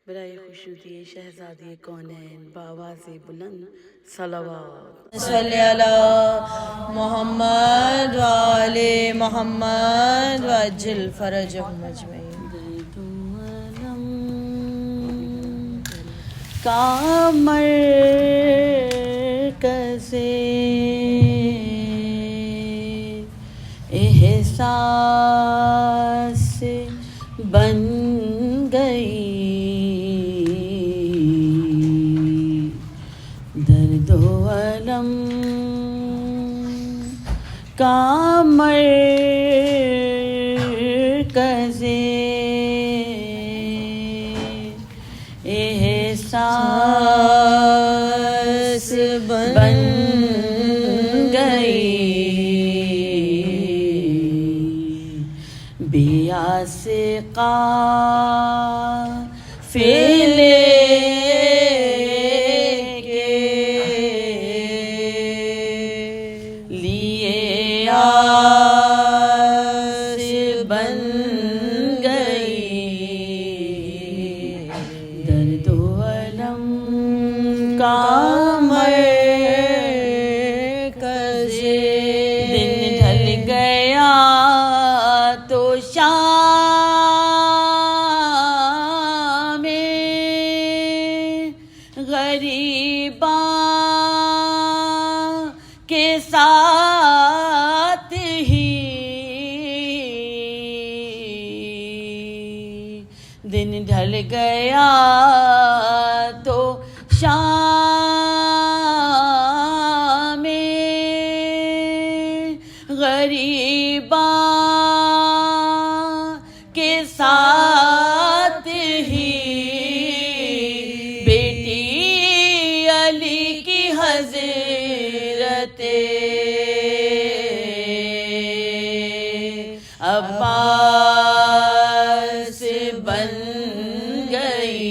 برائے خوشنودی شہزادی کونین بآواز بلند صلوات صلی علی محمد و آل محمد وعجل فرجهم اجمعین۔ درد و الم کا مرکز احساس بن گئی، درد و الم کا مرکز احساس بن گئی، بیاس قافلے کے لیے آس بن گئی، درد و الم کا مرکز، دن ڈھل گیا تو شام غریباں کے ساتھ ہی، دن ڈھل گیا تو شام غریباں کے ساتھ ہی، بیٹی علی کی حضرت عباس بن گئی،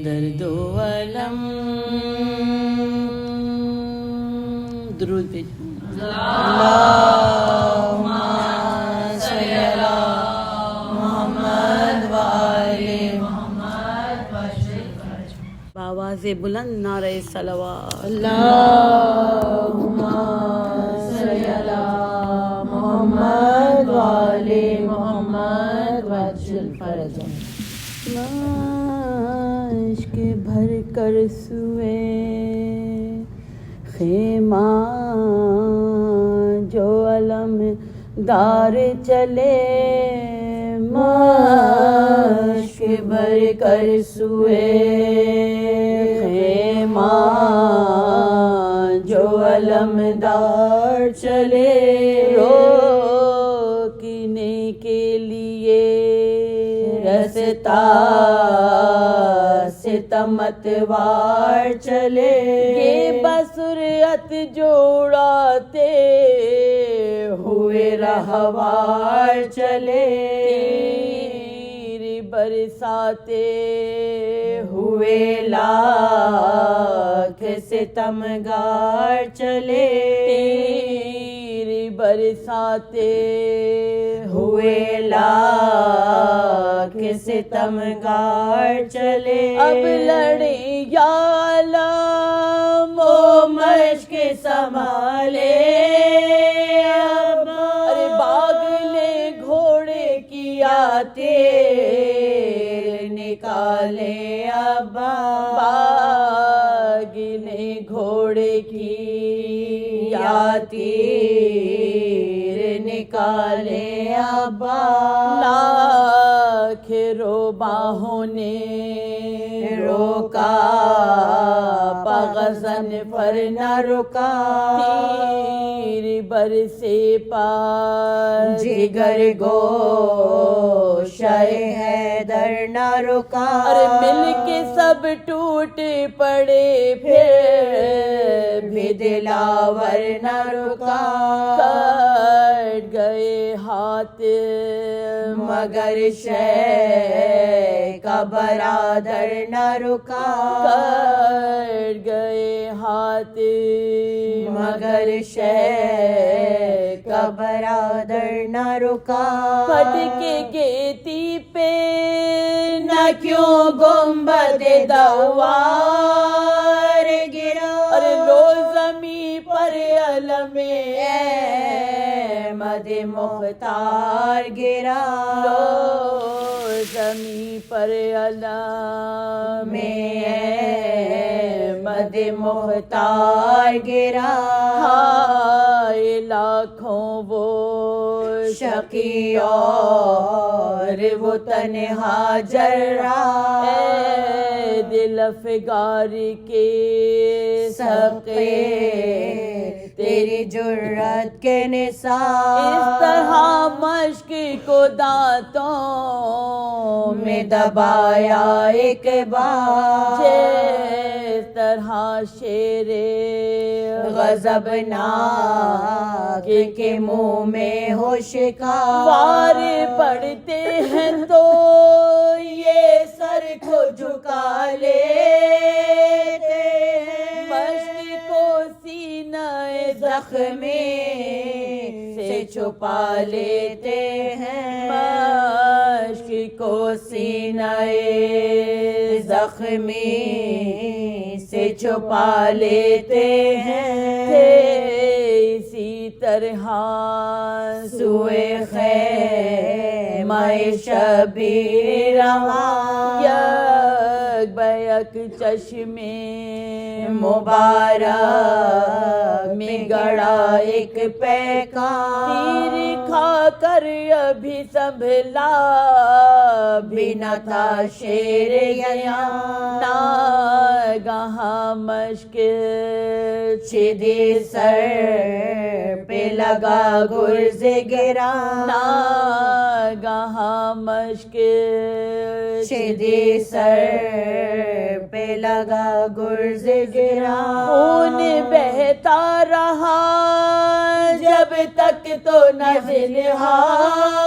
درد و الم درود بھیجو۔ اللہم صلی علی محمد و آل محمد وعجل فرجهم۔ بآواز بلند نعرہ صلوات۔ اللہم صلی علی محمد و آل محمد وعجل فرجهم۔ عشق بھر کر سوئے خیمہ جو علم دار چلے، مشک بھر کر سوئے خیمہ جو علمدار چلے، روکنے کے لیے رستا ستمتوار چلے، یہ بسرعت جوڑاتے ہوئے رہوار چلے، تیر برساتے ہوئے لاکھ ستمگار چلے، تیر برساتے ہوئے لاکھ ستمگار چلے، اب لڑے یا علم و مشق سنبھالے، ارے باغ لے گھوڑے کیا تیر نکالے، باغ نے گھوڑے کی یا تیر نکالے، لاکھ روباہوں نے روکا پغزن پر نہ رکا، تیر برسے پار جگر گوشہ حیدر نہ رکا، ارے مل کے سب ٹوٹ پڑے پھر بھی دلاور نہ رکا، کٹ گئے ہاتھ مگر شے کا برادر نہ رکا، کٹ گئے ہاتھ مگر شے کا برادر نہ رکا، پھٹ کے گیتی پہ کیوں گنبد دوار گرا ارے لو زمیں پر علم احمد مختار گرا لو زمیں پر علم احمد مختار گرا ہائے لاکھوں وہ شقی اور وہ تنہا جرا اے دل افگار کے سقے تیری جرت کے نثار اس طرح مشق کو دانتوں میں دبایا ایک بار جس طرح شیر غضب ناک کے منہ میں ہو شکار وار پڑتے ہیں تو یہ سر کو جھکا لیتے ہیں مشق کو سینہ زخمی سے چھپا لیتے ہیں مشق کو سینہ زخمی سے چھپا لیتے ہیں اسی طرح سوئے خیمہ شبیر رواں یک بیک چشمے مبارک میں گڑا ایک پیکار تیر کھا کر ابھی سنبھلا بھی نہ تھا شیر یہاں ناگہاں مشق چھدی سر پہ لگا گرز گرا ناگہاں مشق چھدی سر پہ لگا گرز گرا خون بہتا رہا جب تک تو نہ زنہار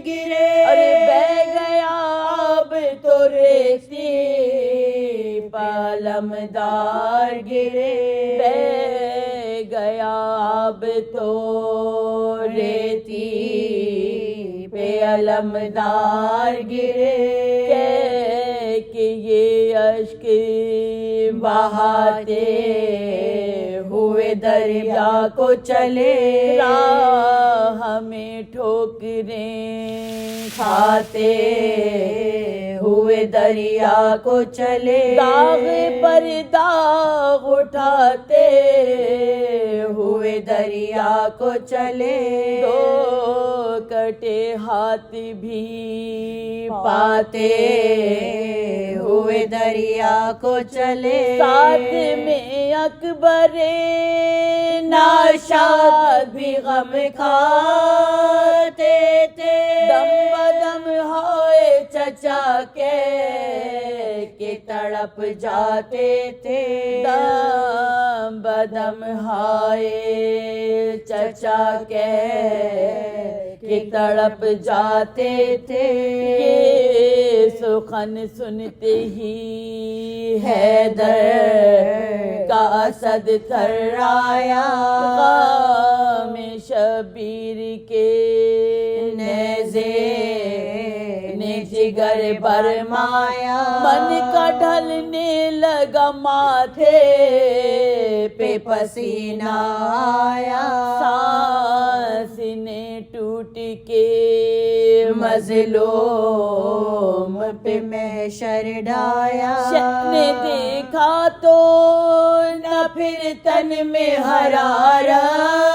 گرے ارے بہ گیا اب تو ریتی پالمدار گرے بہ گیا اب تو ریتی پہ علمدار گرے کہ یہ اشک بہاتے ہوئے دریا کو چلے راہ ہمیں ٹھوکریں کھاتے ہوئے دریا کو چلے داغ پر داغ اٹھاتے ہوئے دریا کو چلے دو کٹے ہاتھ بھی پاتے ہوئے دریا کو چلے ساتھ میں اکبر ناشاد بھی غم کھاتے تھے دم بدم ہوئے چچا کے تڑپ جاتے تھے دم بدم ہائے چچا کے تڑپ جاتے تھے یہ سخن سنتے ہی حیدر کا اسد تھرایا غم شبیر کے نیزے نے جگر برمایا من کا ڈھلنے لگا ماتھے پہ پسینہ آیا سانس نے ٹوٹ کے مظلوم پہ محشر ڈھایا نے دیکھا تو نہ پھر تن میں حرارت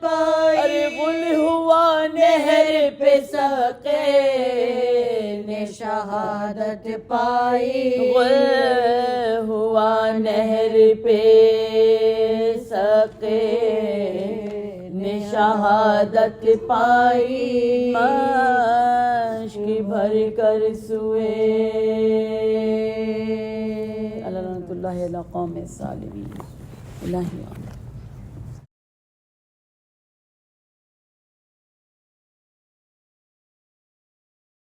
پائی غل ہوا نہر پہ سقے نے شہادت پائی غل ہوا نہر پہ سقے نے شہادت پائی مشک بھر کر سوئے اللہ رحمت اللہ علی قوم الظالمین الہی